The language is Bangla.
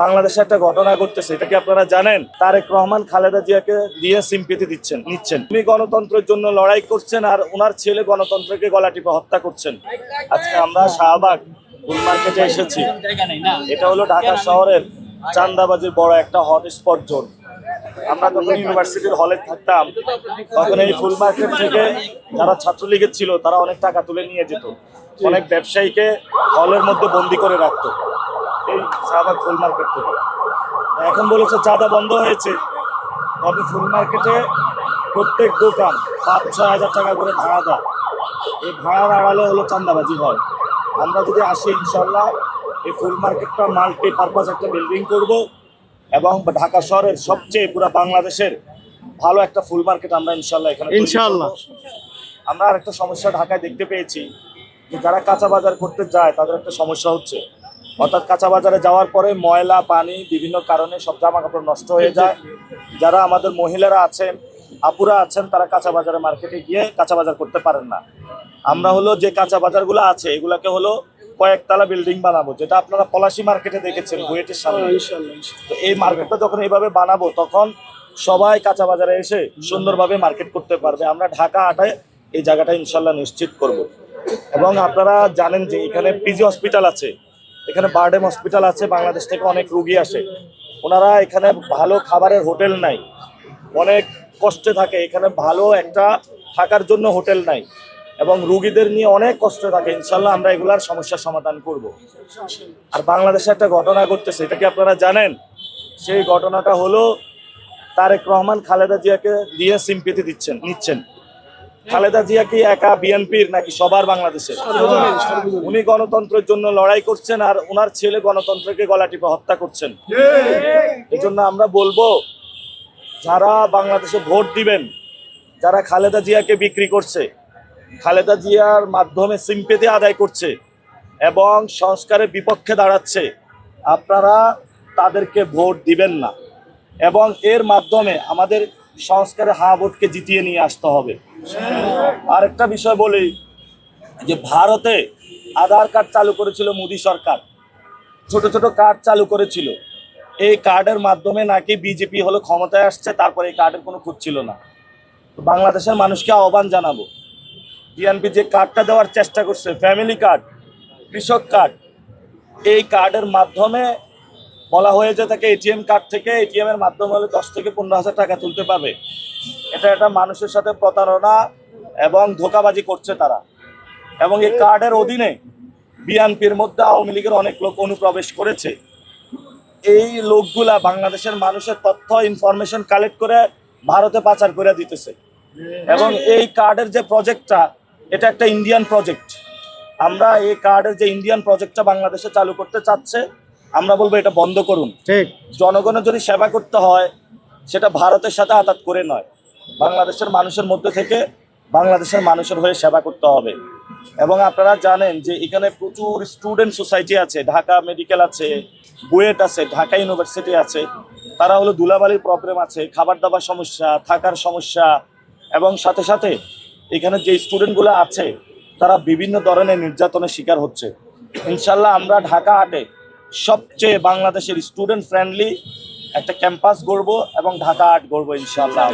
বাংলাদেশে একটা ঘটনা ঘটতেছে, এটা কি আপনারা জানেন? তারেক রহমান খালেদা জিয়াকে দিয়ে সিম্পেথি নিচ্ছেন। উনি গণতন্ত্রের জন্য লড়াই করছেন আর ওনার ছেলে গণতন্ত্রকে গলা টিপে হত্যা করছেন। আজকে আমরা শাহবাগ ফুল মার্কেটে এসেছি। এটা হলো ঢাকা শহরের চান্দাবাজির বড় একটা হটস্পট জোন। আমরা যখন ইউনিভার্সিটির হলে থাকতাম তখন এই ফুল মার্কেট থেকে যারা ছাত্রলীগের ছিল তারা অনেক টাকা তুলে নিয়ে যেত, অনেক ব্যবসায়ীকে হলের মধ্যে বন্দি করে রাখতো এই শাহবাগ ফুল মার্কেট থেকে। এখন বলেছে চাঁদা বন্ধ হয়েছে, তবে ফুল মার্কেটে প্রত্যেক দোকান 5-6 হাজার টাকা করে ভাড়া দেয়। এই ভাড়ার আড়ালে হলো চাঁদাবাজি হয়। আমরা যদি আসি ইনশাল্লাহ এই ফুল মার্কেটটা মাল্টিপারপাস একটা বিল্ডিং করব এবং ঢাকা শহরের সবচেয়ে পুরো বাংলাদেশের ভালো একটা ফুল মার্কেট আমরা ইনশাল্লাহ এখানে ইনশাল্লাহ। আমরা আরেকটা সমস্যা ঢাকায় দেখতে পেয়েছি যে যারা কাঁচা বাজার করতে যায় তাদের একটা সমস্যা হচ্ছে, অর্থাৎ কাঁচা বাজারে যাওয়ার পরে ময়লা পানি বিভিন্ন কারণে সব জামা কাপড় নষ্ট হয়ে যায়। যারা আমাদের মহিলারা আছেন, আপুরা আছেন, তারা কাঁচা বাজারে মার্কেটে গিয়ে কাঁচা বাজার করতে পারেন না। আমরা হলো যে কাঁচা বাজারগুলো আছে এগুলাকে হলো কয়েকতলা বিল্ডিং বানাবো, যেটা আপনারা পলাশী মার্কেটে দেখেছেন বুয়েটের সামনে। তো এই মার্কেটটা যখন এইভাবে বানাবো তখন সবাই কাঁচা বাজারে এসে সুন্দরভাবে মার্কেট করতে পারবে। আমরা ঢাকা আটায় এই জায়গাটা ইনশাল্লাহ নিশ্চিত করব। এবং আপনারা জানেন যে এখানে পিজি হসপিটাল আছে, এখানে বারডেম হসপিটাল আছে, বাংলাদেশ থেকে অনেক রুগী আসে। ওনারা এখানে ভালো খাবারের হোটেল নাই, অনেক কষ্টে থাকে, এখানে ভালো একটা থাকার জন্য হোটেল নাই এবং রুগীদের নিয়ে অনেক কষ্ট থাকে। ইনশাল্লাহ আমরা এগুলার সমস্যার সমাধান করব। আর বাংলাদেশে একটা ঘটনা ঘটতেছে, এটা কি আপনারা জানেন? সেই ঘটনাটা হলো তারেক রহমান খালেদা জিয়াকে দিয়ে সিম্পেথি নিচ্ছেন। খালেদা জিয়া কি একা বিএনপির নাকি সবার বাংলাদেশের? উনি গণতন্ত্রের জন্য লড়াই করছেন আর ওনার ছেলে গণতন্ত্রকে গলা টিপে হত্যা করছেন। এই জন্য আমরা বলবো যারা বাংলাদেশে ভোট দিবেন, যারা খালেদা জিয়াকে বিক্রি করছে, খালেদা জিয়ার মাধ্যমে সিম্পেথি আদায় করছে এবং সংস্কারের বিপক্ষে দাঁড়াচ্ছে, আপনারা তাদেরকে ভোট দিবেন না এবং এর মাধ্যমে আমাদের সংস্কারের হা ভোটকে জিতিয়ে নিয়ে আসতে হবে। আর একটা বিষয় বলি যে ভারতে আধার কার্ড চালু করেছিল মোদী সরকার, ছোট ছোট কার্ড চালু করেছিল। এই কার্ডের মাধ্যমে নাকি বিজেপি হলো ক্ষমতায় আসছে, তারপরে এই কার্ডের কোনো খুঁজ ছিল না। বাংলাদেশের মানুষকে আহ্বান জানাবো, বিএনপি যে কার্ডটা দেওয়ার চেষ্টা করছে, ফ্যামিলি কার্ড, কৃষক কার্ড, এই কার্ডের মাধ্যমে বলা হয়ে যে তাকে এটিএম কার্ড থেকে এটিএম এর মাধ্যমে হলে 10 থেকে 15 হাজার টাকা তুলতে পারবে। এটা একটা মানুষের সাথে প্রতারণা এবং ধোঁকাবাজি করছে তারা। এবং এই কার্ডের অধীনে বিএনপির মধ্যে আওয়ামী লীগের অনেক লোক অনুপ্রবেশ করেছে। এই লোকগুলা বাংলাদেশের মানুষের তথ্য ইনফরমেশন কালেক্ট করে ভারতে পাচার করে দিতেছে। এবং এই কার্ডের যে প্রজেক্টটা, এটা একটা ইন্ডিয়ান প্রজেক্ট। আমরা এই কার্ডের যে ইন্ডিয়ান প্রজেক্টটা বাংলাদেশে চালু করতে চাচ্ছে, আমরা বলবো এটা বন্ধ করুন। ঠিক, জনগণের যদি সেবা করতে হয় সেটা ভারতের সাথে আঘাত করে নয়, বাংলাদেশের মানুষের মধ্যে থেকে বাংলাদেশের মানুষের হয়ে সেবা করতে হবে। এবং আপনারা জানেন যে এখানে প্রচুর স্টুডেন্ট সোসাইটি আছে, ঢাকা মেডিকেল আছে, বুয়েট আছে, ঢাকা ইউনিভার্সিটি আছে। তারা হলো ধুলাবালির প্রবলেম আছে, খাবার দাবার সমস্যা, থাকার সমস্যা, এবং সাথে সাথে এখানে যে স্টুডেন্টগুলো আছে তারা বিভিন্ন ধরনের নির্যাতনের শিকার হচ্ছে। ইনশাল্লাহ আমরা ঢাকা আটে সবচেয়ে বাংলাদেশের স্টুডেন্ট ফ্রেন্ডলি একটা ক্যাম্পাস গড়বো এবং ঢাকা আট গড়বো ইনশাল্লাহ।